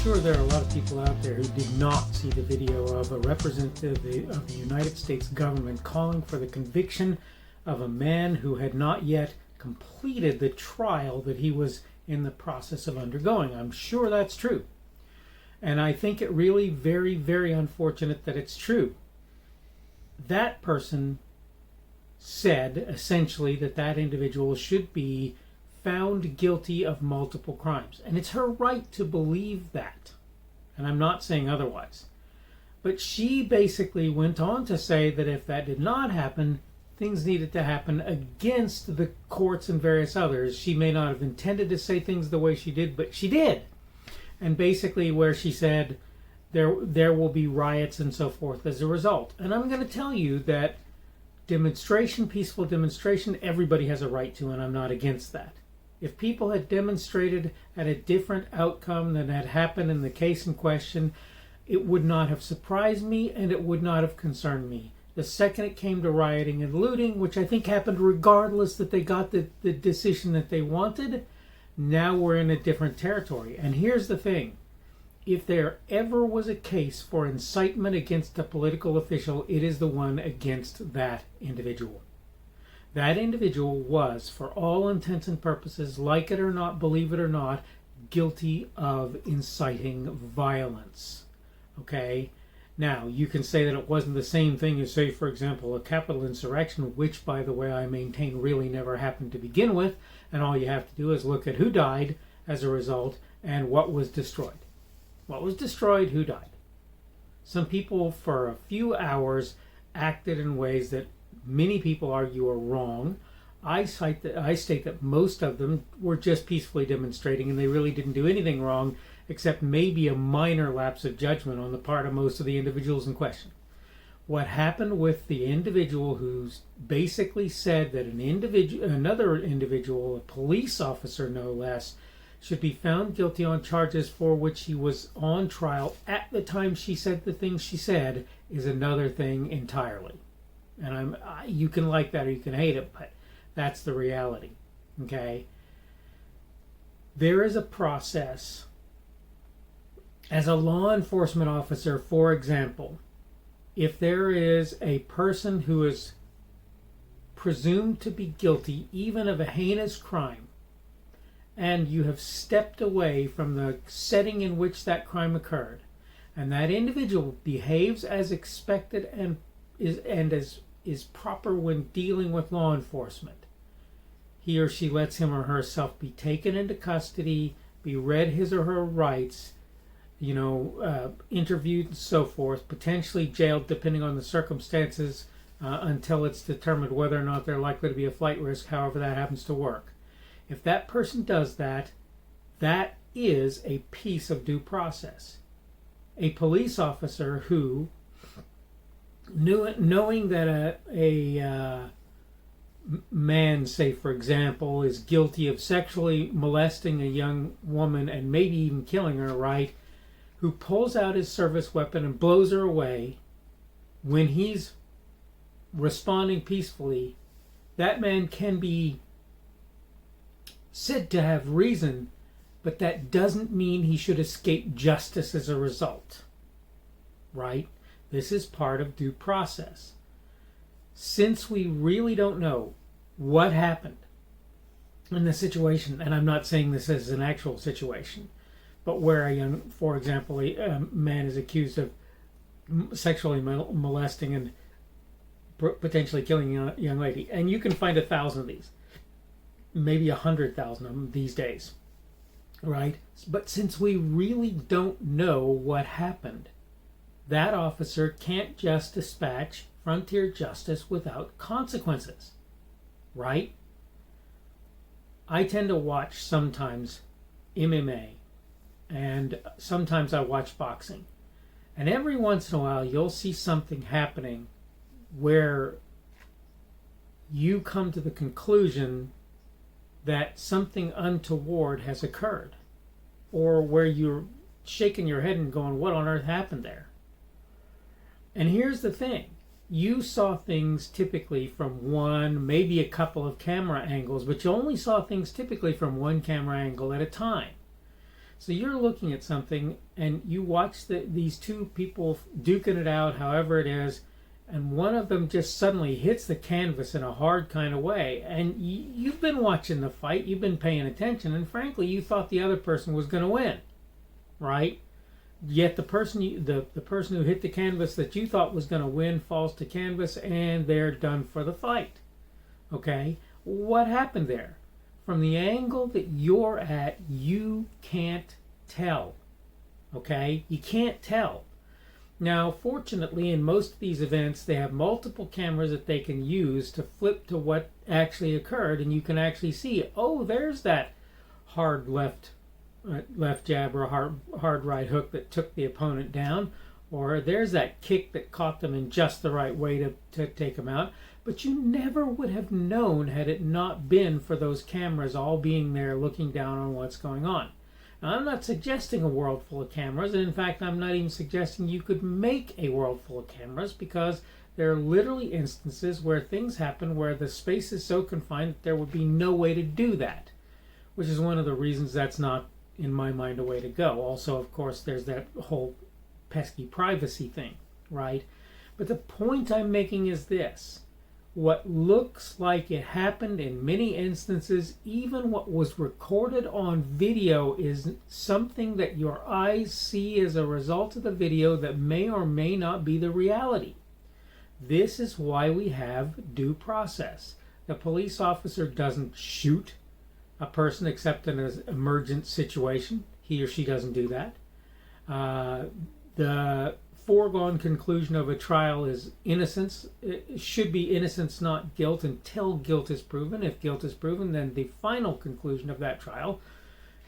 sure there are a lot of people out there who did not see the video of a representative of the United States government calling for the conviction of a man who had not yet completed the trial that he was in the process of undergoing. I'm sure that's true. And I think it really very, very unfortunate that it's true. That person said essentially that that individual should be found guilty of multiple crimes. And it's her right to believe that. And I'm not saying otherwise. But she basically went on to say that if that did not happen, things needed to happen against the courts and various others. She may not have intended to say things the way she did, but she did. And basically where she said there will be riots and so forth as a result. And I'm going to tell you that demonstration, peaceful demonstration, everybody has a right to, and I'm not against that. If people had demonstrated at a different outcome than had happened in the case in question, it would not have surprised me and it would not have concerned me. The second it came to rioting and looting, which I think happened regardless that they got the decision that they wanted, now we're in a different territory. And here's the thing. If there ever was a case for incitement against a political official, it is the one against that individual. That individual was, for all intents and purposes, like it or not, believe it or not, guilty of inciting violence. Okay? Now, you can say that it wasn't the same thing as, say, for example, a capital insurrection, which, by the way, I maintain really never happened to begin with, and all you have to do is look at who died as a result and what was destroyed. What was destroyed, who died. Some people, for a few hours, acted in ways that many people argue are wrong. I state that most of them were just peacefully demonstrating and they really didn't do anything wrong except maybe a minor lapse of judgment on the part of most of the individuals in question. What happened with the individual who basically said that another individual, a police officer no less, should be found guilty on charges for which he was on trial at the time she said the things she said is another thing entirely. And you can like that or you can hate it, but that's the reality. Okay? There is a process. As a law enforcement officer, for example, if there is a person who is presumed to be guilty even of a heinous crime, and you have stepped away from the setting in which that crime occurred, and that individual behaves as expected and is proper when dealing with law enforcement, he or she lets him or herself be taken into custody, be read his or her rights, interviewed and so forth, potentially jailed depending on the circumstances until it's determined whether or not they're likely to be a flight risk, however that happens to work. If that person does that, that is a piece of due process. A police officer who, knowing that a man, say for example, is guilty of sexually molesting a young woman and maybe even killing her, right, who pulls out his service weapon and blows her away when he's responding peacefully, that man can be said to have reason, but that doesn't mean he should escape justice as a result. Right? This is part of due process. Since we really don't know what happened in the situation, and I'm not saying this is an actual situation, but where for example, a man is accused of sexually molesting and potentially killing a young lady, and you can find 1,000 of these. Maybe 100,000 of them these days, right? But since we really don't know what happened, that officer can't just dispatch frontier justice without consequences, right? I tend to watch sometimes MMA, and sometimes I watch boxing. And every once in a while you'll see something happening where you come to the conclusion that something untoward has occurred, or where you're shaking your head and going, what on earth happened there? And here's the thing. You saw things typically from one, maybe a couple of camera angles, but you only saw things typically from one camera angle at a time. So you're looking at something and you watch these two people duking it out, however it is, and one of them just suddenly hits the canvas in a hard kind of way. And you've been watching the fight, you've been paying attention, and frankly, you thought the other person was going to win, right? Yet the person who hit the canvas that you thought was going to win falls to canvas, and they're done for the fight. Okay? What happened there? From the angle that you're at, you can't tell. Okay? You can't tell. Now, fortunately, in most of these events, they have multiple cameras that they can use to flip to what actually occurred, and you can actually see, oh, there's that hard left jab or hard right hook that took the opponent down, or there's that kick that caught them in just the right way to take them out. But you never would have known had it not been for those cameras all being there looking down on what's going on. Now, I'm not suggesting a world full of cameras, and in fact, I'm not even suggesting you could make a world full of cameras, because there are literally instances where things happen where the space is so confined that there would be no way to do that, which is one of the reasons that's not, in my mind, a way to go. Also, of course, there's that whole pesky privacy thing, right? But the point I'm making is this. What looks like it happened in many instances, even what was recorded on video, is something that your eyes see as a result of the video that may or may not be the reality. This is why we have due process. The police officer doesn't shoot a person except in an emergent situation. He or she doesn't do that. The foregone conclusion of a trial is innocence. It should be innocence, not guilt, until guilt is proven. If guilt is proven, then the final conclusion of that trial,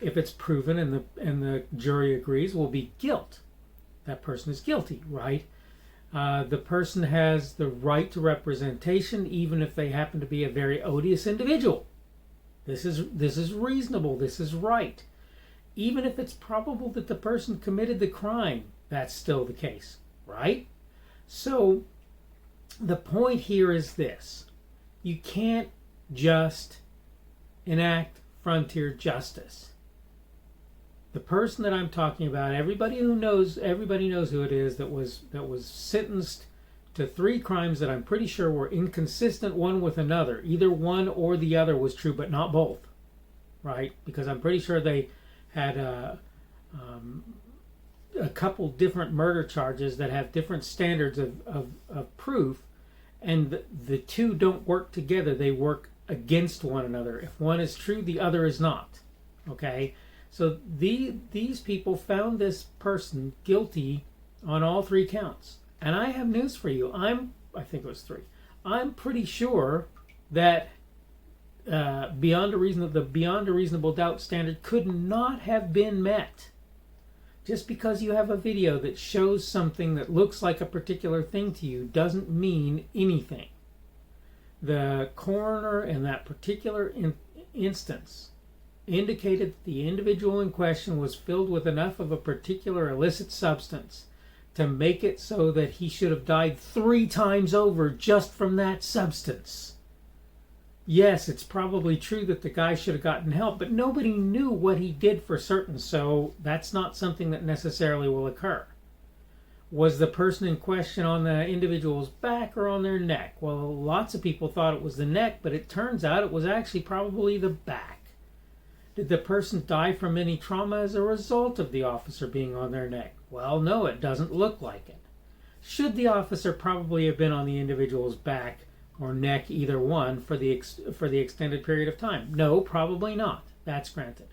if it's proven and the jury agrees, will be guilt. That person is guilty, right? The person has the right to representation, even if they happen to be a very odious individual. This is reasonable. This is right. Even if it's probable that the person committed the crime, that's still the case, right? So the point here is this. You can't just enact frontier justice. The person that I'm talking about, everybody knows who it is that was sentenced to 3 crimes that I'm pretty sure were inconsistent one with another. Either one or the other was true, but not both, right? Because I'm pretty sure they had a couple different murder charges that have different standards of proof, and the two don't work together. They work against one another. If one is true, the other is not. Okay? So these people found this person guilty on all 3 counts. And I have news for you. I think it was 3. I'm pretty sure that the beyond a reasonable doubt standard could not have been met. Just because you have a video that shows something that looks like a particular thing to you doesn't mean anything. The coroner in that particular instance indicated that the individual in question was filled with enough of a particular illicit substance to make it so that he should have died 3 times over just from that substance. Yes, it's probably true that the guy should have gotten help, but nobody knew what he did for certain, so that's not something that necessarily will occur. Was the person in question on the individual's back or on their neck? Well, lots of people thought it was the neck, but it turns out it was actually probably the back. Did the person die from any trauma as a result of the officer being on their neck? Well, no, it doesn't look like it. Should the officer probably have been on the individual's back or neck, either one, for the extended period of time? No, probably not. That's granted.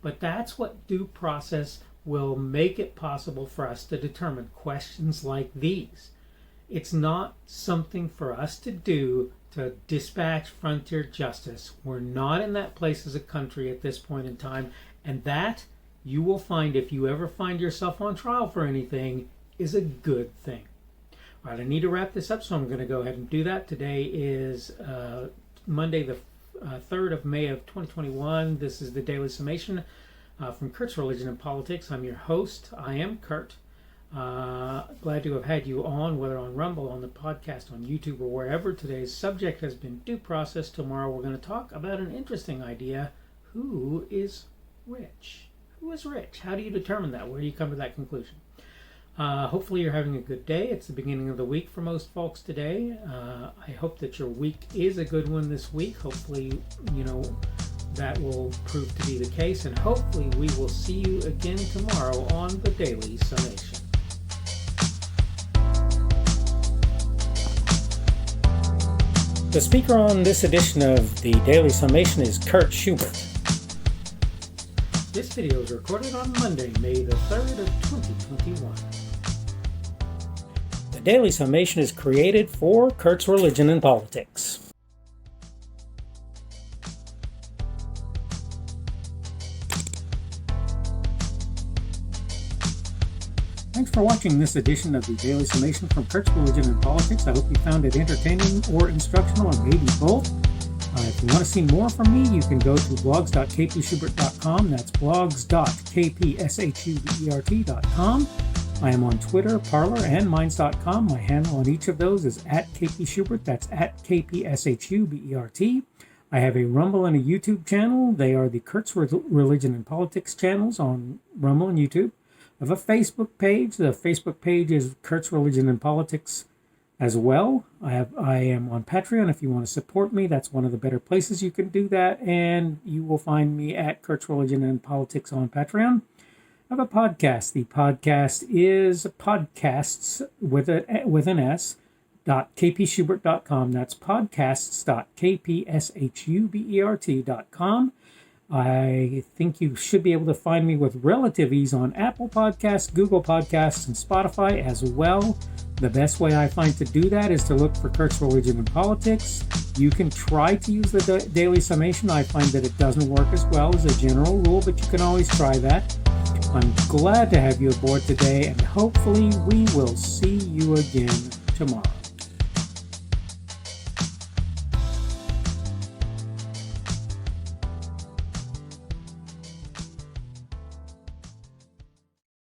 But that's what due process will make it possible for us to determine questions like these. It's not something for us to do to dispatch frontier justice. We're not in that place as a country at this point in time, and that, you will find, if you ever find yourself on trial for anything, is a good thing. All right, I need to wrap this up, so I'm going to go ahead and do that. Today is Monday, the 3rd of May of 2021. This is the Daily Summation from Kurt's Religion and Politics. I'm your host. I am Kurt. Glad to have had you on, whether on Rumble, on the podcast, on YouTube, or wherever. Today's subject has been due process. Tomorrow we're going to talk about an interesting idea. Who is rich? who is rich? How do you determine that? Where do you come to that conclusion? Hopefully you're having a good day. It's the beginning of the week for most folks today. I hope that your week is a good one this week. Hopefully, that will prove to be the case. And hopefully we will see you again tomorrow on the Daily Summation. The speaker on this edition of the Daily Summation is Kurt Schubert. This video is recorded on Monday, May the 3rd of 2021. The Daily Summation is created for Kurt's Religion and Politics. Thanks for watching this edition of the Daily Summation from Kurt's Religion and Politics. I hope you found it entertaining or instructional, or maybe both. If you want to see more from me, you can go to blogs.kpschubert.com. That's blogs.kpschubert.com. I am on Twitter, Parler, and Minds.com. My handle on each of those is @kpschubert. That's @kpschubert. I have a Rumble and a YouTube channel. They are the Kurt's Religion and Politics channels on Rumble and YouTube. I have a Facebook page. The Facebook page is Kurt's Religion and Politics as well. I am on Patreon. If you want to support me, that's one of the better places you can do that. And you will find me at Kurt's Religion and Politics on Patreon. I have a podcast. The podcast is podcasts with an S, .kpschubert.com. That's podcasts.kpschubert.com. I think you should be able to find me with relative ease on Apple Podcasts, Google Podcasts, and Spotify as well. The best way I find to do that is to look for Kurt's Religion and Politics. You can try to use the Daily Summation. I find that it doesn't work as well as a general rule, but you can always try that. I'm glad to have you aboard today, and hopefully we will see you again tomorrow.